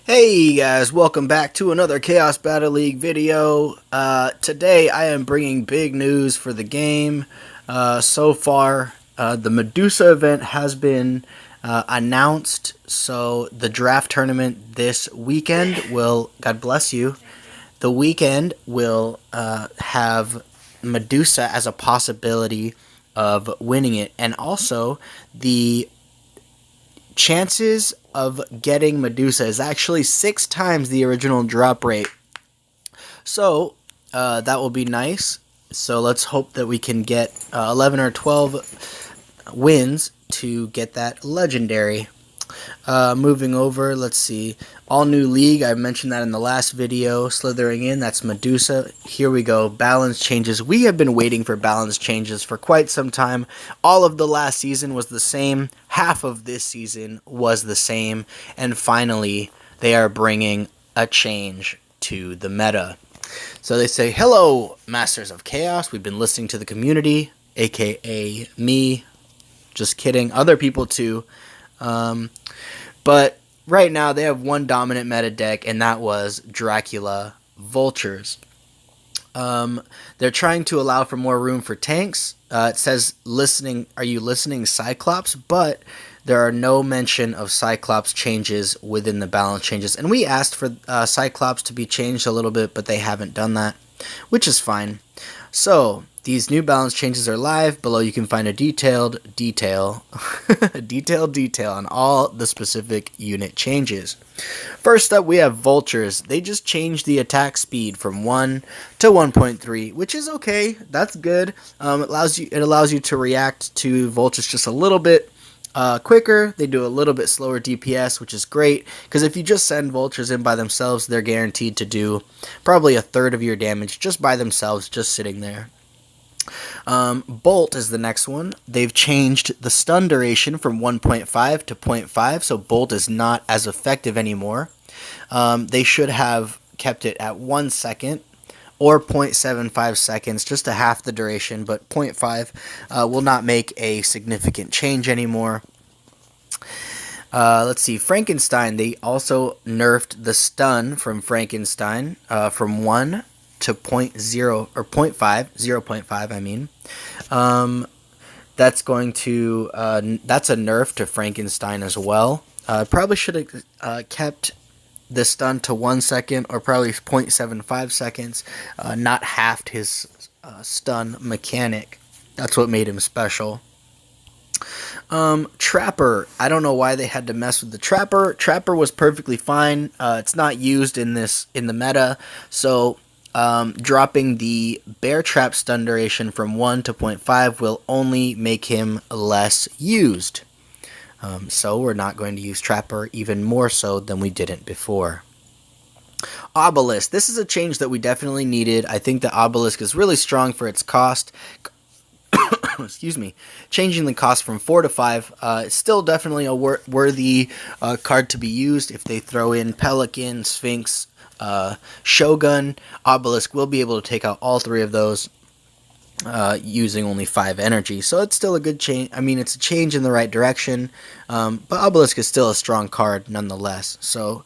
Hey guys, welcome back to another Chaos Battle League video. Today I am bringing big news for the game. So far, the Medusa event has been announced, so the draft tournament this weekend will, God bless you, the weekend will have Medusa as a possibility of winning it, and also the chances of getting Medusa is actually 6 times the original drop rate. So that will be nice. So let's hope that we can get 11 or 12 wins to get that legendary. Moving over, let's see. All new league, I mentioned that in the last video. Slithering in, that's Medusa. Here we go. Balance changes. We have been waiting for balance changes for quite some time. All of the last season was the same. Half of this season was the same. And finally, they are bringing a change to the meta. So they say, hello, Masters of Chaos. We've been listening to the community, aka me. Just kidding. Other people too. But right now they have one dominant meta deck, and that was Dracula Vultures. They're trying to allow for more room for tanks. It says listening. Are you listening, Cyclops? But there are no mention of Cyclops changes within the balance changes. And we asked for Cyclops to be changed a little bit, but they haven't done that, which is fine. So these new balance changes are live. Below you can find a detailed detail on all the specific unit changes. First up, we have Vultures. They just changed the attack speed from 1 to 1.3, which is okay. That's good. It allows you to react to Vultures just a little bit quicker. They do a little bit slower DPS, which is great, because if you just send Vultures in by themselves, they're guaranteed to do probably a third of your damage just by themselves, just sitting there. Bolt is the next one. They've changed the stun duration from 1.5 to 0.5, so Bolt is not as effective anymore. They should have kept it at 1 second or 0.75 seconds, just a half the duration, but 0.5 will not make a significant change anymore. Let's see, Frankenstein, they also nerfed the stun from Frankenstein from 1 to 0.0 or 0.5, 0.5 I mean. That's going to that's a nerf to Frankenstein as well. Probably should have kept the stun to 1 second or probably 0.75 seconds, not halved his stun mechanic. That's what made him special. Trapper, I don't know why they had to mess with the Trapper. Trapper was perfectly fine. It's not used in the meta, so dropping the Bear Trap stun duration from 1 to 0.5 will only make him less used. So we're not going to use Trapper even more so than we didn't before. Obelisk. This is a change that we definitely needed. I think the Obelisk is really strong for its cost. Excuse me. Changing the cost from 4 to 5 is still definitely a worthy card to be used. If they throw in Pelican, Sphinx, Shogun, Obelisk will be able to take out all 3 of those using only 5 energy. So it's still a good change. I mean, it's a change in the right direction, but Obelisk is still a strong card nonetheless. So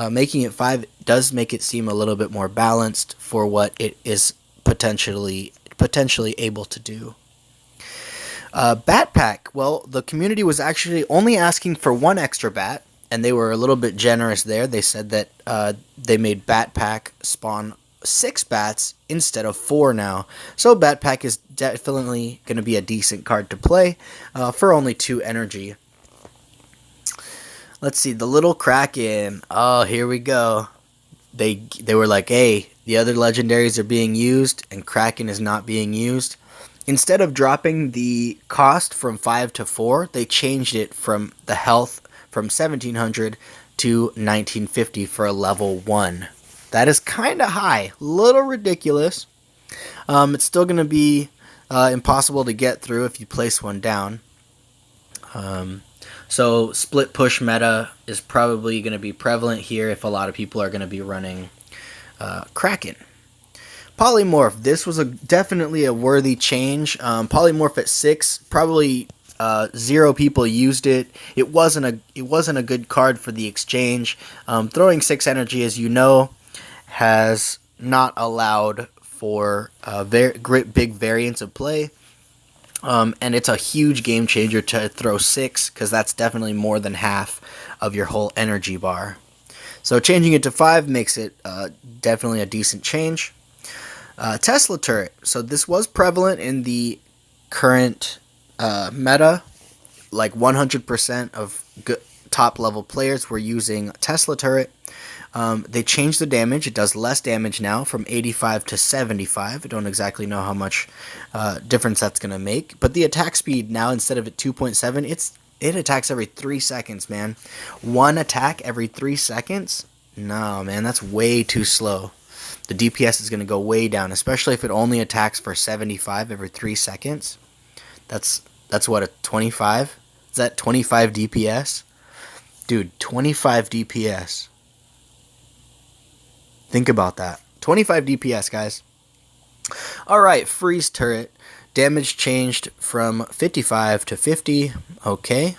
making it 5 does make it seem a little bit more balanced for what it is potentially able to do. Bat Pack. Well, the community was actually only asking for 1 extra bat, and they were a little bit generous there. They said that they made Bat Pack spawn 6 bats instead of 4 now. So Bat Pack is definitely going to be a decent card to play for only 2 energy. Let's see, the Little Kraken. Oh, here we go. They were like, hey, the other legendaries are being used and Kraken is not being used. Instead of dropping the cost from 5 to 4, they changed it from the health from 1700 to 1950 for a level 1. That is kind of high, little ridiculous. It's still going to be impossible to get through if you place one down. So split push meta is probably going to be prevalent here if a lot of people are going to be running Kraken. Polymorph. This was definitely a worthy change. Polymorph at 6 probably 0 people used it. It wasn't a good card for the exchange. Throwing 6 energy, as you know, has not allowed for big variance of play. And it's a huge game changer to throw 6, because that's definitely more than half of your whole energy bar. So changing it to 5 makes it definitely a decent change. Tesla turret. So this was prevalent in the current meta. Like 100% of top level players were using Tesla turret. They changed the damage. It does less damage now, from 85 to 75. I don't exactly know how much difference that's going to make. But the attack speed now, instead of at 2.7, it attacks every 3 seconds, man. 1 attack every 3 seconds? No, man, that's way too slow. The DPS is going to go way down, especially if it only attacks for 75 every 3 seconds. That's what, a 25? Is that 25 DPS? Dude, 25 DPS. Think about that. 25 DPS, guys. Alright, freeze turret. Damage changed from 55 to 50. Okay,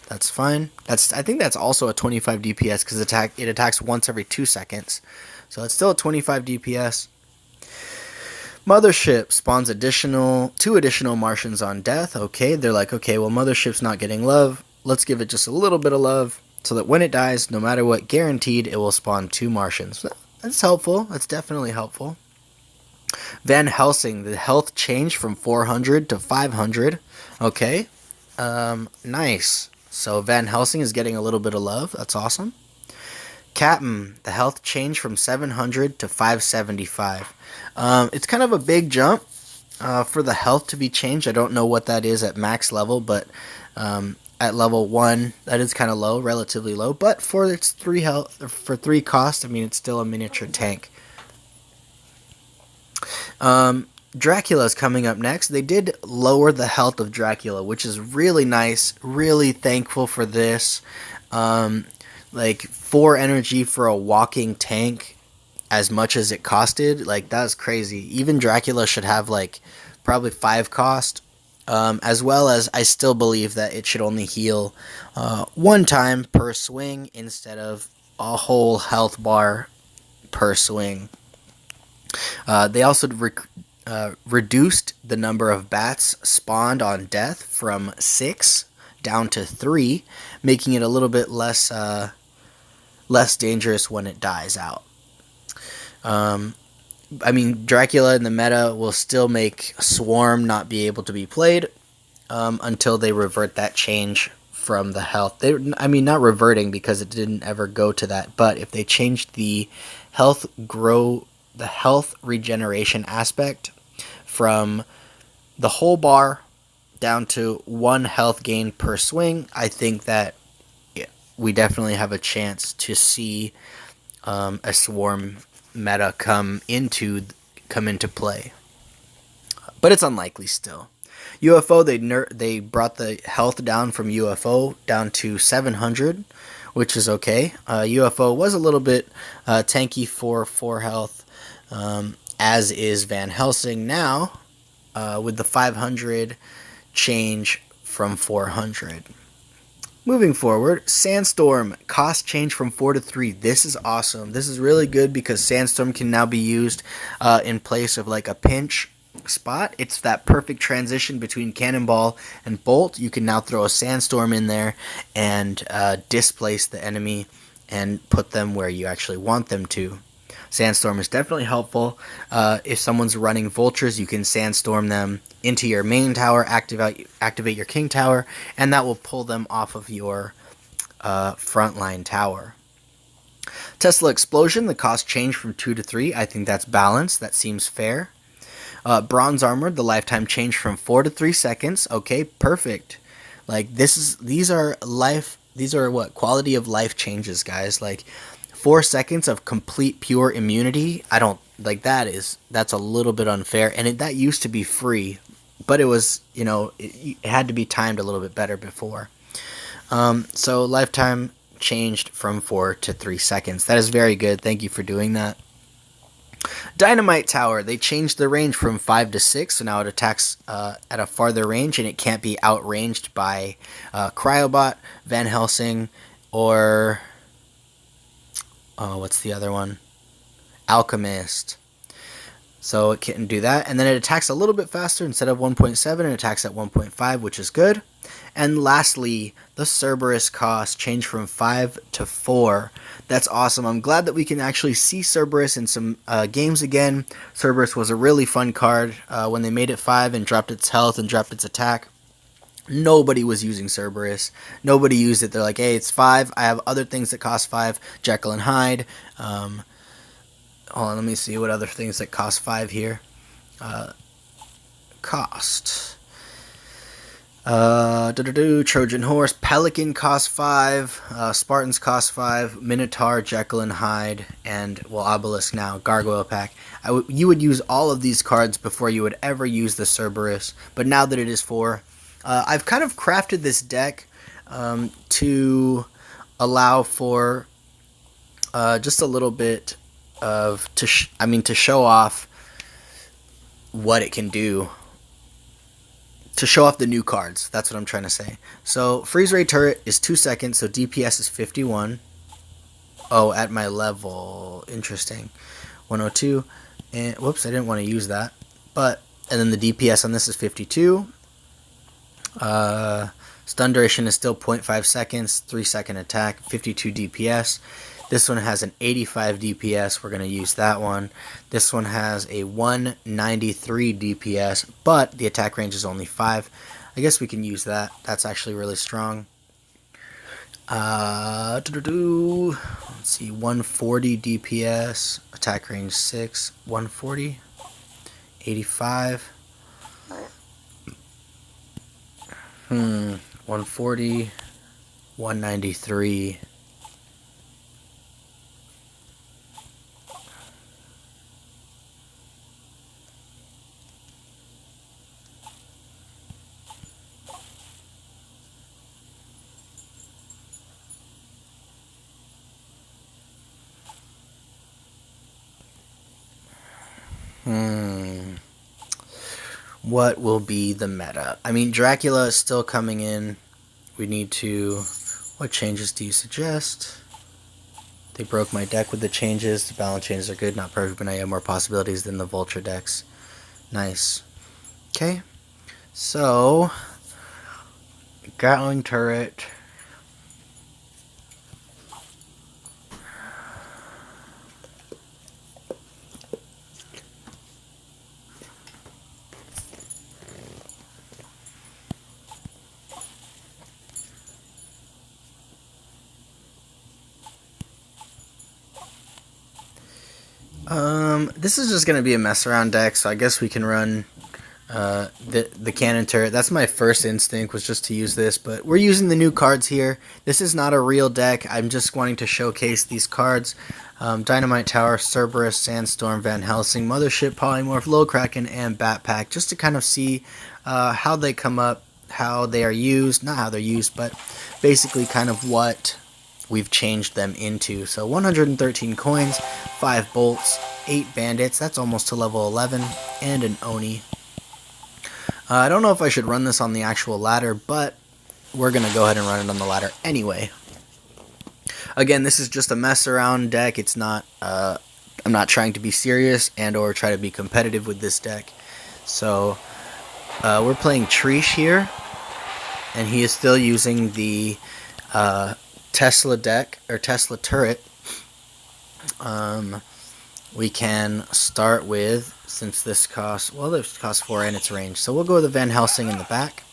that's fine. I think that's also a 25 DPS, because it attacks once every 2 seconds. So it's still a 25 DPS. Mothership spawns 2 additional Martians on death. Okay, they're like, okay, well, Mothership's not getting love. Let's give it just a little bit of love, so that when it dies, no matter what, guaranteed it will spawn 2 Martians. That's helpful. That's definitely helpful. Van Helsing, the health changed from 400 to 500. Okay, nice. So Van Helsing is getting a little bit of love. That's awesome. Captain, the health changed from 700 to 575. It's kind of a big jump for the health to be changed. I don't know what that is at max level, but at level 1, that is kind of low, relatively low. But for its 3 health, for 3 cost, I mean, it's still a miniature tank. Dracula is coming up next. They did lower the health of Dracula, which is really nice. Really thankful for this. Like 4 energy for a walking tank, as much as it costed. Like, that's crazy. Even Dracula should have like probably 5 cost. As well as, I still believe that it should only heal 1 time per swing, instead of a whole health bar per swing. They also reduced the number of bats spawned on death from 6 down to 3, making it a little bit less dangerous when it dies out. I mean, Dracula in the meta will still make Swarm not be able to be played until they revert that change from the health. Not reverting, because it didn't ever go to that, but if they changed the health regeneration aspect from the whole bar down to 1 health gain per swing, I think that we definitely have a chance to see a Swarm meta come into play. But it's unlikely still. UFO, they brought the health down from UFO down to 700, which is okay. UFO was a little bit tanky for 4 health, as is Van Helsing now, with the 500 change from 400. Moving forward, Sandstorm, cost change from 4 to 3. This is awesome. This is really good, because Sandstorm can now be used in place of like a pinch spot. It's that perfect transition between Cannonball and Bolt. You can now throw a Sandstorm in there and displace the enemy and put them where you actually want them to. Sandstorm is definitely helpful. If someone's running Vultures, you can Sandstorm them into your main tower, activate your King Tower, and that will pull them off of your frontline tower. Tesla Explosion, the cost changed from 2 to 3. I think that's balanced. That seems fair. Bronze Armor, the lifetime changed from 4 to 3 seconds. Okay, perfect. Like, these are what, quality of life changes, guys. Like, 4 seconds of complete pure immunity, I don't like that's a little bit unfair, and that used to be free, but it was, it had to be timed a little bit better before. So lifetime changed from 4 to 3 seconds. That is very good. Thank you for doing that. Dynamite Tower. They changed the range from 5 to 6, so now it attacks at a farther range, and it can't be outranged by Cryobot, Van Helsing, or what's the other one? Alchemist. So it can do that, and then it attacks a little bit faster. Instead of 1.7, it attacks at 1.5, which is good. And lastly, the Cerberus cost changed from 5 to 4. That's awesome. I'm glad that we can actually see Cerberus in some games again. Cerberus was a really fun card when they made it 5 and dropped its health and dropped its attack. Nobody was using Cerberus. Nobody used it. They're like, hey, it's 5. I have other things that cost 5. Jekyll and Hyde. Hold on, let me see what other things that cost 5 here. Cost. Trojan Horse. Pelican cost 5. Spartans cost 5. Minotaur, Jekyll and Hyde, and, well, Obelisk now. Gargoyle Pack. You would use all of these cards before you would ever use the Cerberus, but now that it is 4, I've kind of crafted this deck to allow for just a little bit of to show off what it can do, to show off the new cards. That's what I'm trying to say. So freeze ray turret is 2 seconds, so DPS is 51. Oh, at my level, interesting. 102, and whoops, I didn't want to use that. But and then the DPS on this is 52. Stun duration is still 0.5 seconds, 3-second attack, 52 DPS. This one has an 85 DPS. We're going to use that one. This one has a 193 DPS, but the attack range is only 5. I guess we can use that. That's actually really strong. Let's see, 140 DPS, attack range 6, 140, 85. 140, 193. What will be the meta? I mean, Dracula is still coming in. We need to... What changes do you suggest? They broke my deck with the changes. The balance changes are good, not perfect, but now you have more possibilities than the Vulture decks. Nice. Okay. So... Gatling turret... This is just going to be a mess around deck, so I guess we can run the cannon turret. That's my first instinct, was just to use this, but we're using the new cards here. This is not a real deck. I'm just wanting to showcase these cards. Dynamite Tower, Cerberus, Sandstorm, Van Helsing, Mothership, Polymorph, Little Kraken, and Bat Pack, just to kind of see how they come up, how they are used, not how they're used, but basically kind of what we've changed them into. So 113 coins, 5 bolts, 8 bandits, that's almost to level 11, and an Oni. I don't know if I should run this on the actual ladder, but we're going to go ahead and run it on the ladder anyway. Again, this is just a mess around deck. It's not, I'm not trying to be serious and or try to be competitive with this deck. So, we're playing Trish here, and he is still using the Tesla deck, or Tesla turret. We can start with, since this costs, well, this costs 4 and it's range, so we'll go with the Van Helsing in the back.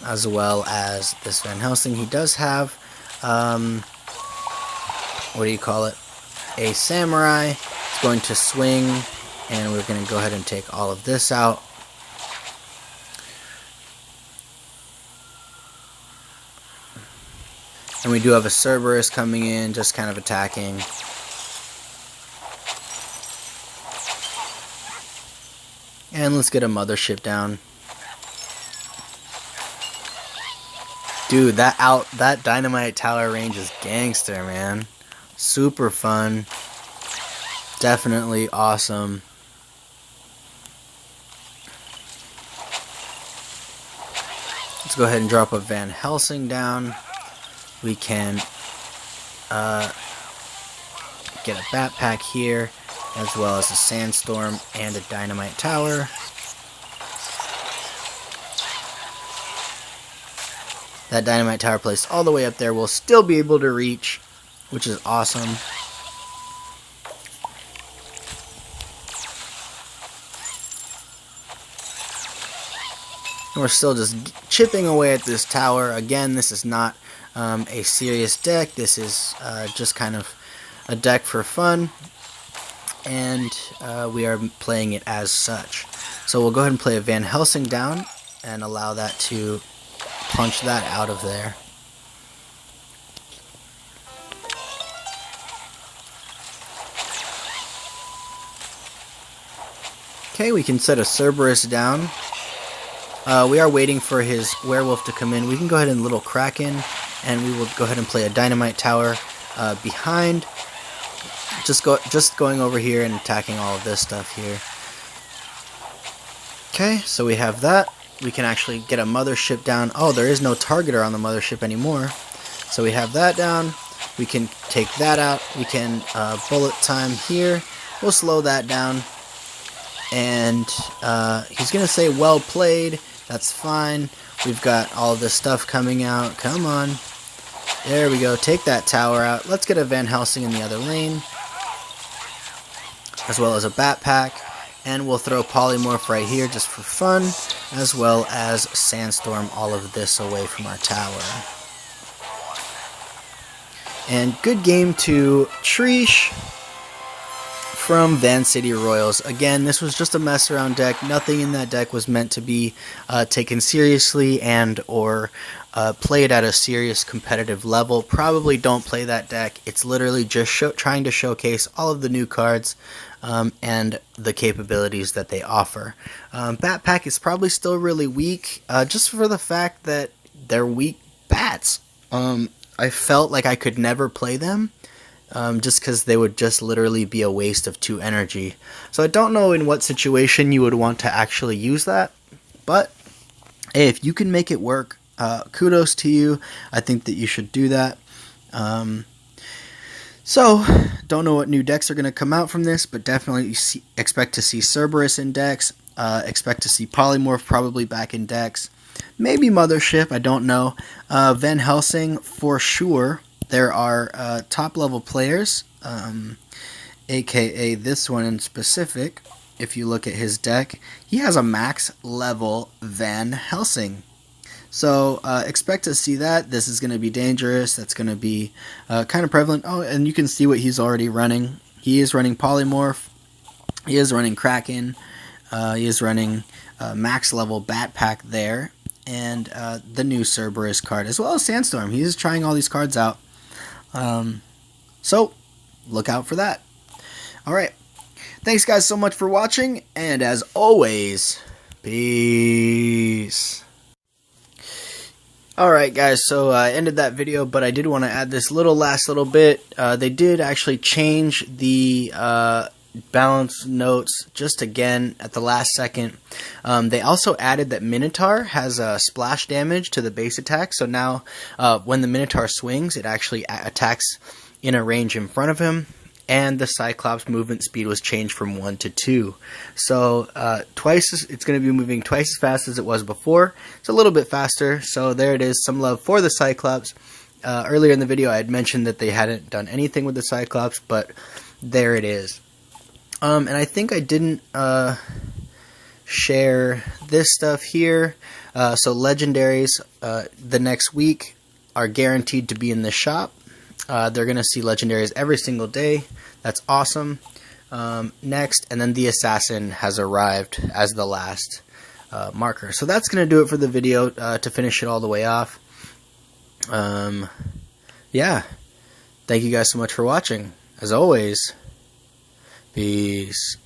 As well as this Van Helsing. He does have, what do you call it? A samurai. It's going to swing, and we're going to go ahead and take all of this out. And we do have a Cerberus coming in, just kind of attacking. And let's get a Mothership down. Dude, that dynamite tower range is gangster, man. Super fun. Definitely awesome. Let's go ahead and drop a Van Helsing down. We can get a backpack here, as well as a sandstorm and a dynamite tower. That dynamite tower placed all the way up there will still be able to reach, which is awesome. And we're still just chipping away at this tower. Again, this is not a serious deck. This is just kind of a deck for fun, and we are playing it as such. So we'll go ahead and play a Van Helsing down and allow that to punch that out of there. Okay, we can set a Cerberus down. We are waiting for his werewolf to come in. We can go ahead and little Kraken, and we will go ahead and play a dynamite tower behind. Just going over here and attacking all of this stuff here. Okay, so we have that. We can actually get a mothership down. Oh, there is no targeter on the mothership anymore. So we have that down. We can take that out. We can bullet time here. We'll slow that down. And he's going to say well played. That's fine. We've got all this stuff coming out. Come on. There we go. Take that tower out. Let's get a Van Helsing in the other lane, as well as a Batpack. And we'll throw Polymorph right here just for fun, as well as Sandstorm all of this away from our tower. And good game to Trish from Van City Royals. Again, this was just a mess around deck. Nothing in that deck was meant to be taken seriously and or played at a serious competitive level. Probably don't play that deck. It's literally just trying to showcase all of the new cards and the capabilities that they offer. Batpack is probably still really weak, just for the fact that they're weak bats. I felt like I could never play them, just because they would just literally be a waste of 2 energy. So I don't know in what situation you would want to actually use that, but hey, if you can make it work, kudos to you. I think that you should do that. So, don't know what new decks are going to come out from this, but definitely expect to see Cerberus in decks. Expect to see Polymorph probably back in decks. Maybe Mothership, I don't know. Van Helsing, for sure. There are top level players, aka this one in specific. If you look at his deck, he has a max level Van Helsing. So expect to see that. This is going to be dangerous. That's going to be kind of prevalent. Oh, and you can see what he's already running. He is running Polymorph. He is running Kraken. He is running max level Batpack there. And the new Cerberus card, as well as Sandstorm. He is trying all these cards out. So look out for that. Alright. Thanks guys so much for watching. And as always, peace. Alright guys, so I ended that video, but I did want to add this last little bit. They did actually change the balance notes just again at the last second. They also added that Minotaur has a splash damage to the base attack, so now when the Minotaur swings, it actually attacks in a range in front of him. And the Cyclops movement speed was changed from 1 to 2. So it's going to be moving twice as fast as it was before. It's a little bit faster, so there it is. Some love for the Cyclops. Earlier in the video I had mentioned that they hadn't done anything with the Cyclops, but there it is. And I think I didn't share this stuff here. So legendaries the next week are guaranteed to be in the shop. They're going to see legendaries every single day. That's awesome. Next, and then the assassin has arrived as the last marker. So that's going to do it for the video to finish it all the way off. Yeah. Thank you guys so much for watching. As always, peace.